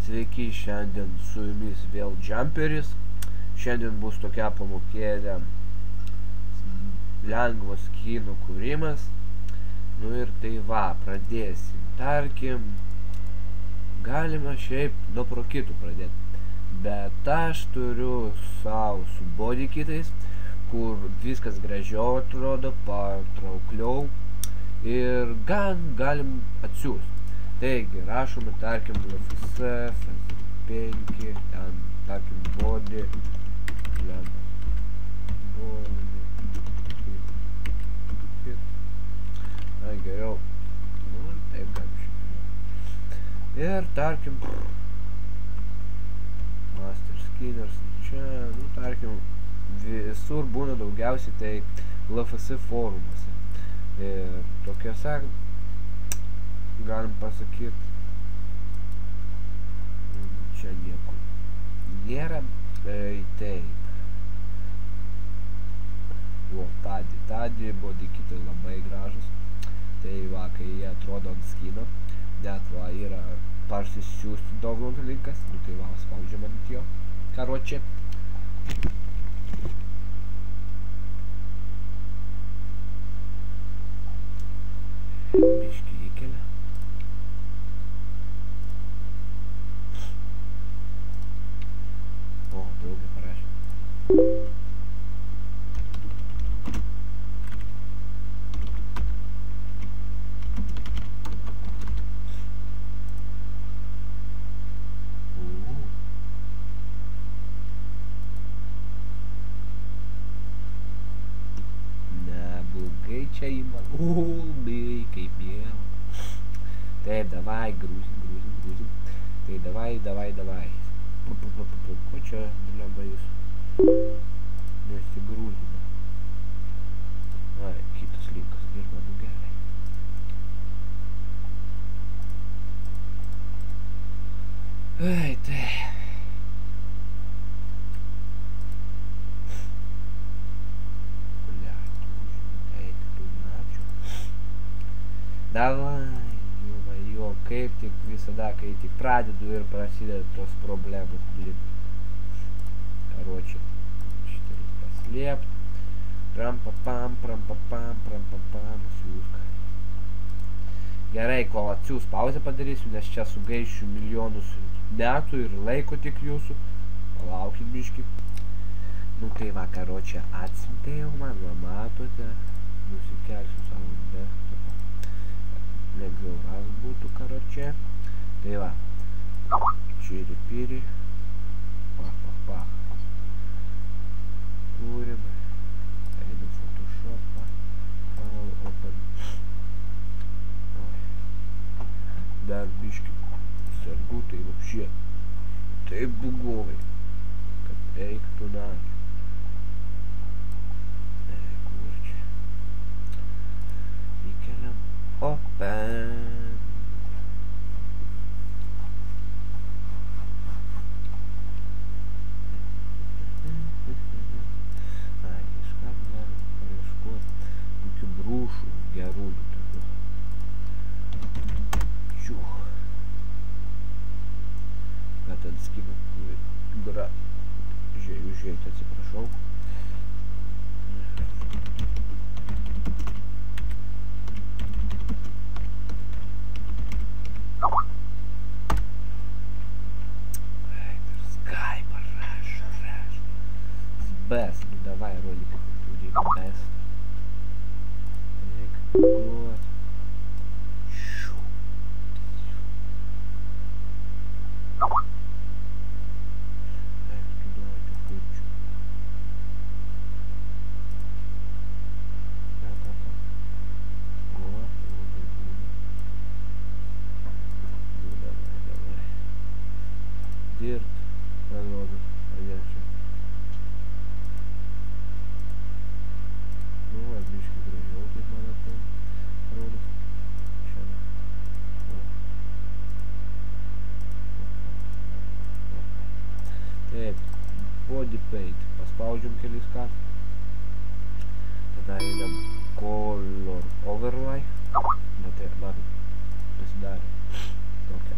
Sveiki, šiandien su jumis vėl Jumperis. Šiandien bus tokia pamokėlė lengvas skinų kūrimas. Nu ir tai va, pradėsim. Tarkim, galima šiaip nuo prokitų pradėti. Bet aš turiu savo su bodykitais, kur viskas gražiau atrodo, patraukliau ir galim atsiųsti. Taigi, rašome, tarkim, LFS, FS5, ten, tarkim, body, na, geriau, nu, taip galim šiandien. Ir, tarkim, master skinners, čia, nu, tarkim, visur būna daugiausiai, tai LFS forumuose. Ir tokiose, galim pasakyti, čia nieko nėra, taip. O, tadi bodykitai labai gražus. Tai va, kai jie atrodo ant skino, net va yra parsisiųsti download linkas, nu tai va, spaudžiam ant jo, karočią. Biškį įkelia. O, draugė parašė. Neblogai čia įmanai, kaip miela. Taip, davai, grūzim. Tai davai. Ko čia, blemba, jūs nesigrūzina? Ai, kitas linkas dirba, nu gerai. Ai, tai. Davai, jo, kaip tik visada, kai tik pradedu ir prasideda tos problemos, blin. Karočią, šitą reikia paslėpti. Prampapam, siūsk. Gerai, kol atsiūs pauzę padarysiu, nes čia sugaišiu milijonus metų ir laiko tik jūsų. Palaukit biškį. Nu tai va, karočią atsiuntė jau man, va matote. Nusikelsiu savo desktopą. Lengviau ras būtų, karočią. Tai va. Čiri-piri. Pach. Kūrimai. Einu Photoshopą. File open. Dar biškį sargu, tai vapšė. Taip bugovai. Kad eiktų načių. Kur čia. Įkeliam. Open. Ai, iškart galim paieškoti kokių brūšų gerųjų tokių. Čiuch. Kad ant skino užėjti, atsiprašau. Best, nu davai rolik, turi best. Reikia duot. Šiu. Reikia duoti kučių. Ką. O, labai būna. Nu, davai. Dirt, man rodo, čia. Nu, biškį gražiau, kaip man atrodo. Šiandien. Taip, body paint. Paspaudžiam kelis kartus. Tada einam color overlay. Matai, pasidarė tokia.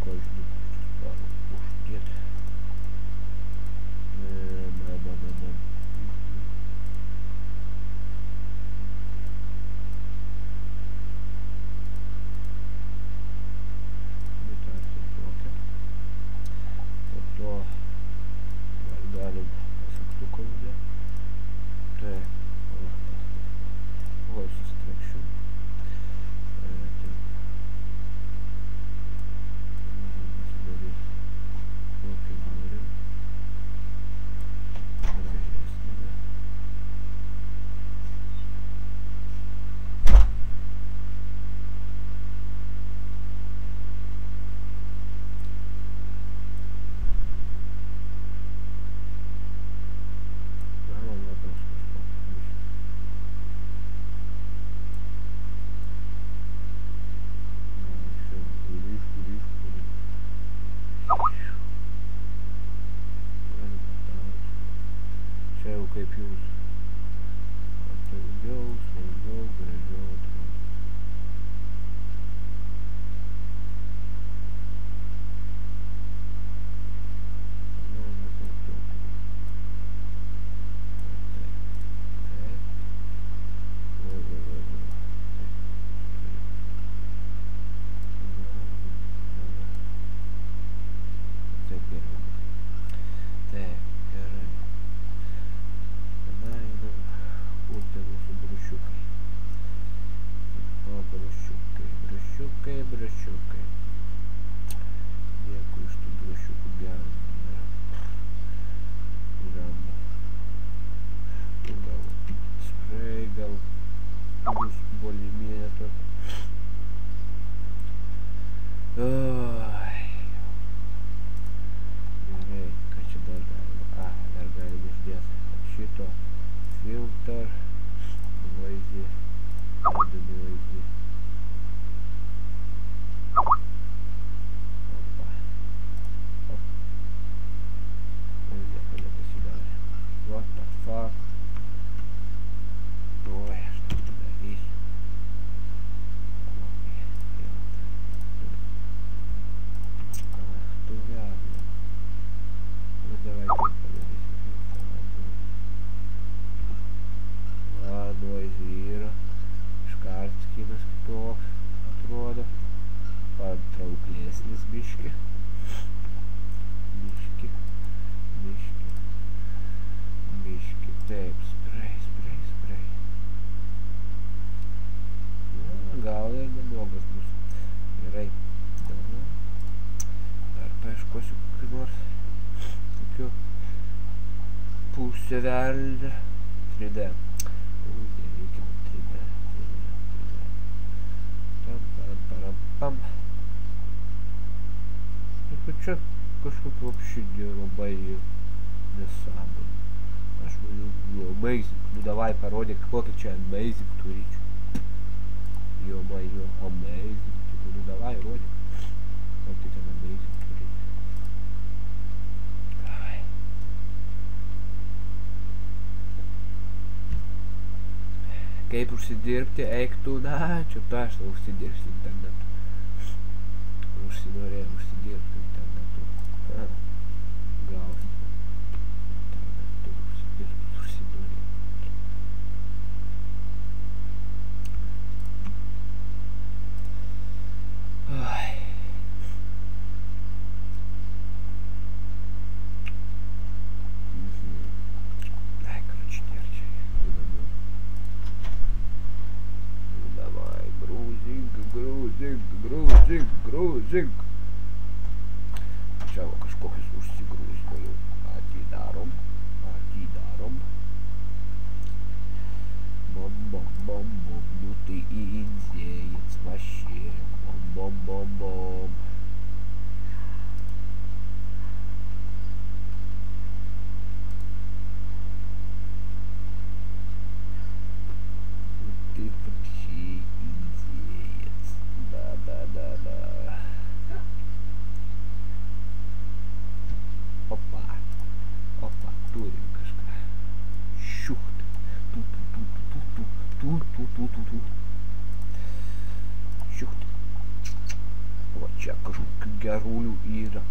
Ko iš 2 ieškosiu kokį nors tokiu pusę velnę. 3D. Reikia 3D. Pam. Ir čia kažkokia вообще labai nesąmonė. Aš manau, amazing. Nu davai parodyk, kokį čia amazing turinčių. Jo, amazing. Nu davai, rodyk. Kokį ten amazing turinčių. Kaip užsidirbti, eik tu, na, čia tu aš užsidirbsi internetu. Užsinorėjau užsidirbti internetu. Gausi internetu užsidirbti, užsinorėjau. Ai, короче, нерчай. Грузинг. Čia kažkokius užsigrūžinėjau. Atidarom. Бом-бом-бом, ну ты и индеец вообще. Бом-бом-бом-бом. Ты вообще индеец. Да. Опа, турим kažką. Šiucht. Tu. Šiucht. O čia kažkokių gerulių yra.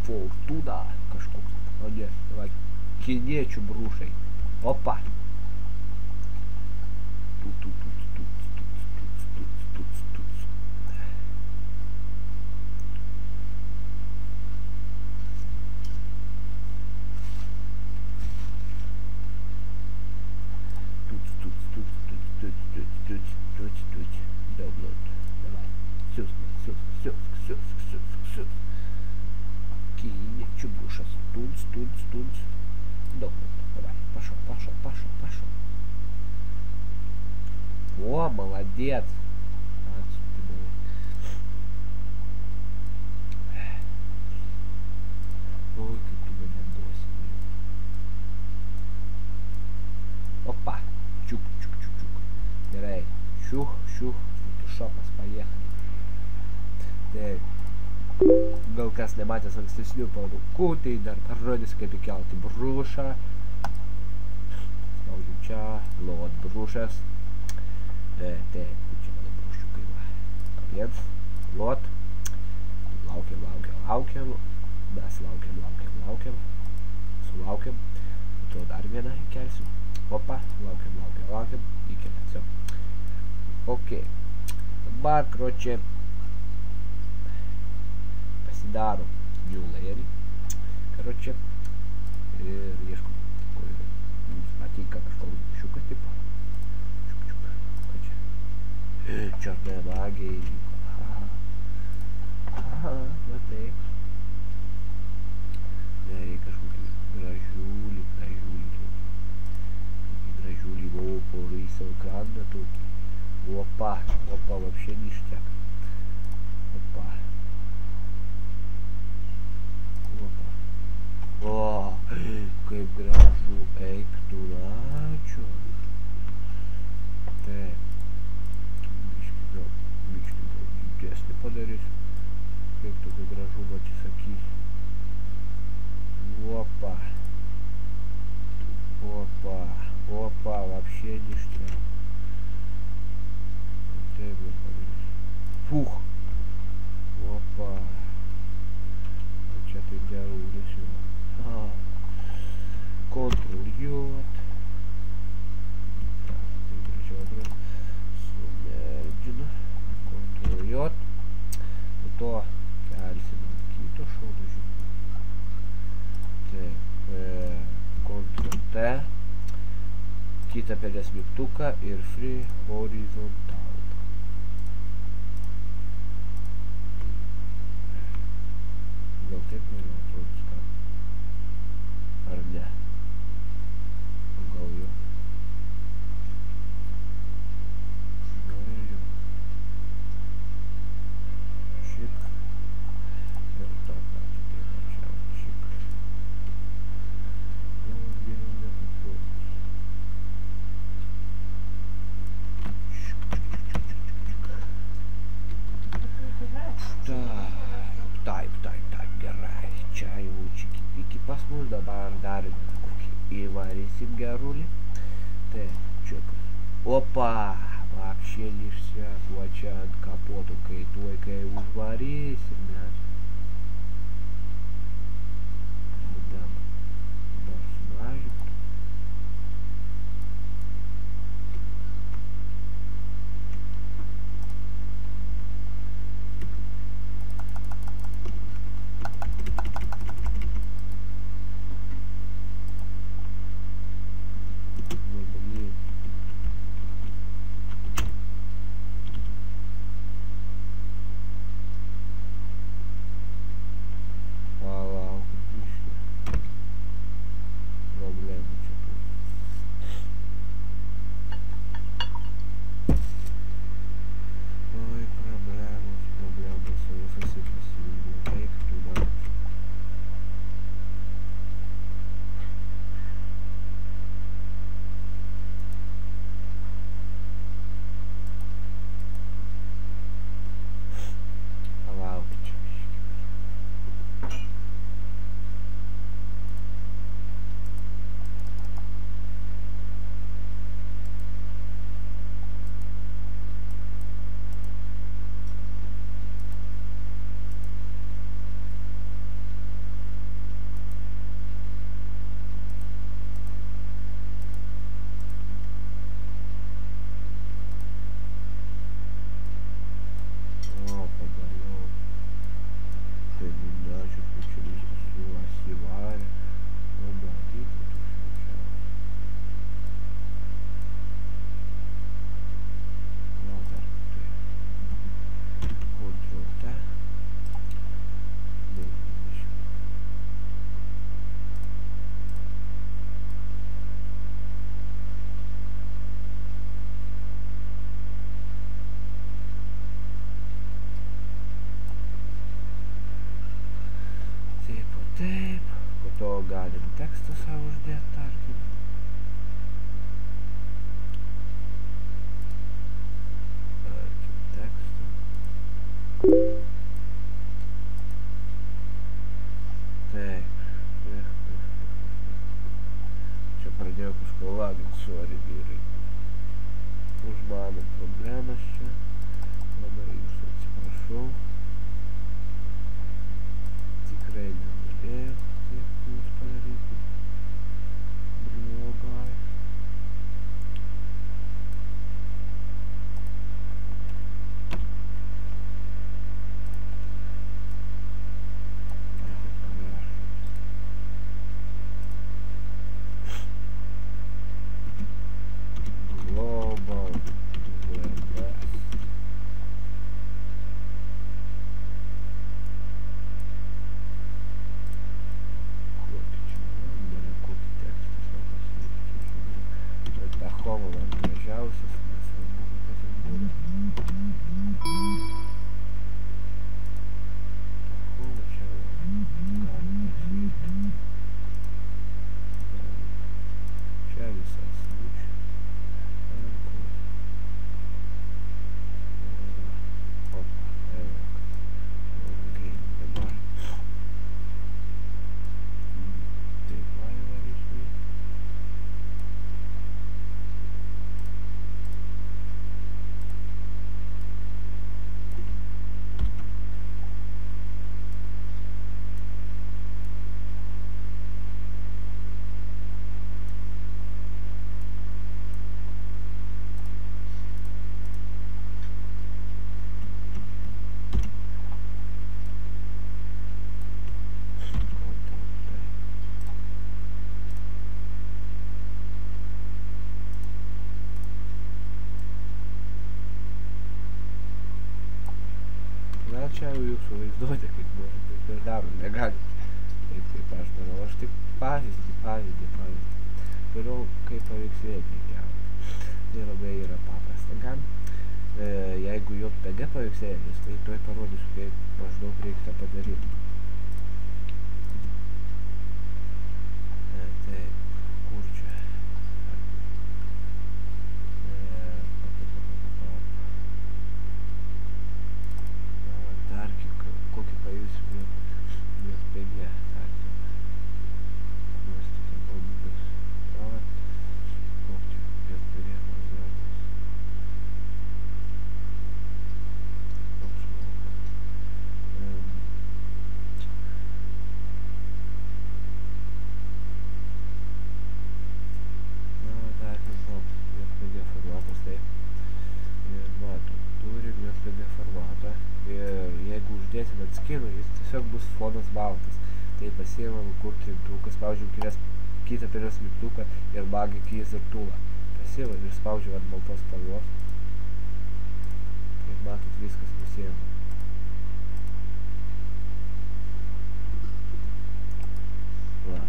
Fortuna kažkoks. O ne, va, kiniečių brūšai. Opa. Tu. Download. Давай. Сёск. Кинечу бруша. Стунц. Download. Давай. Пошел. О, молодец. Ой, как ты меня досил. Опа. Чук. Gerai. Šiuch. Photoshopas, поехали. Taip. Gal kas nematęs ankstesnių pamokų, tai dar parodys, kaip įkelti brūšą. Spaudžiu čia. Load brūšas. Taip, čia mano brūšiukai va. Viens. Load. Laukiam. Mes laukiam. Sulaukiam. Po to dar vieną įkelsiu. Opa. Laukiam. Įkeliam. Все. Окей. Dabar, короче, pasidarom new layerį. Короче, ir ieškom, ko yra. Mums patinka kažkoks šiukas tipo. Ką čia? Čerная magija įvyko. Va taip. Reikia kažkokį gražiulį. Gražiulį по рису экрана тут. Опа, вообще ништяк. Опа. О, kaip gražu, eik tu ačiū. Taip. Biški gal didesnį padarysiu. Kaip tokio gražumo atsisakys. Опа, вообще ништяк. Вот это подаришь. Фух. Опа. Вот что ты делал все. Ctrl-J. Так, ты короче вопрос. Сумерджено. Ctrl-J. То кальцин кито шоу taip. Ctrl-T. Kitą pelės mygtuką ir free horizontal. Gal gerai. Čia jau čiki pas mus, dabar dar kokį įvarysim gerulį. Taip, čiukas. Opa, apšėlį išseko čia ant kapoto, kai užvarysim mes. Dabar sumažinti. Taip, po to galim tekstą savo uždėti, tarkim. Tekstą. Taip. Čia pradėjau kažko lagint, sorry, vyrai. Už mano problemas čia. Labai jūsų atsiprašau. Tikrai nenorėjau taip jūs padaryti. Blogai. Global WebS. Home man gražiausias, nesvarbu, kokia ten būna. Home čia galim pasirinkti. Čia visas lūčių. Opa, evok. Gerai, dabar. Taip, varysim. Na, čia jau jūsų vaizduotė, kaip nori, taip ir darom, negalit taip, kaip aš darau. Aš tik pavyzdį. Toliau, kaip paveikslėlį gauti. Tai labai yra paprasta gan. Jeigu JPG paveikslėlis, tai tuoj parodysiu, kaip maždaug reikia padaryti. Taip, kur čia? Dar kokį pavyzdį fonas baltas. Tai pasiėmam kur trintuką, spaudžiam kitą pirmas mygtuką ir magic keys ir tulą. Pasiėmam ir spaudžiam ant baltos spalvos. Kaip matot, viskas nusiėma. Va,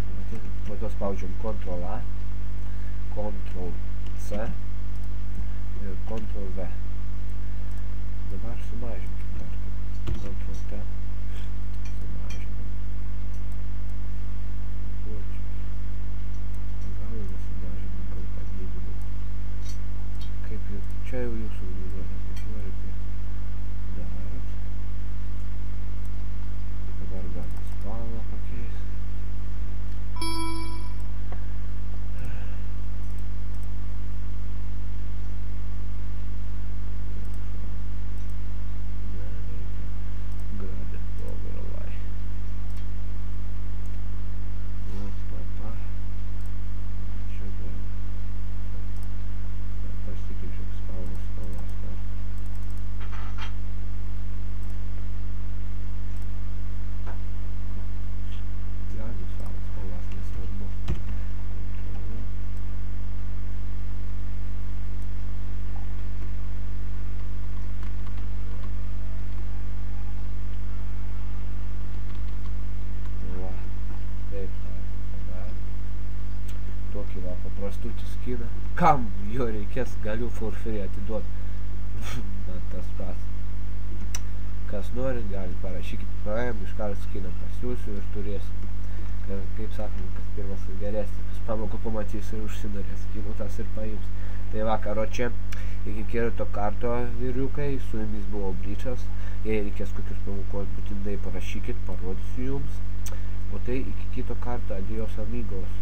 po to spaudžiam Ctrl A, Ctrl C ir Ctrl V. Dabar sumažinkim dar Ctrl T, sumažinam. Gal nesumažinam, gal padidinam. Kaip jau, čia jau jūsų nuomonė, kaip norite darot. Dabar galim spalvą pakeist. Tokį va paprastutį skiną. Kam jo reikės, galiu for free atiduot. Man tas pats. Kas norit, gali parašykit PM, iškart skiną pasiūsiu ir turėsit. Kaip sakome, kas pirmas ir geresnis. Kas pamoką pamatys ir užsinorės skinų, tas ir paims. Tai va, karočią, iki kito karto, vyriukai, su jumis buvo Bličas. Jei reikės kokios pamokos, būtinai parašykit, parodysiu jums. O tai iki kito karto, adios amigos.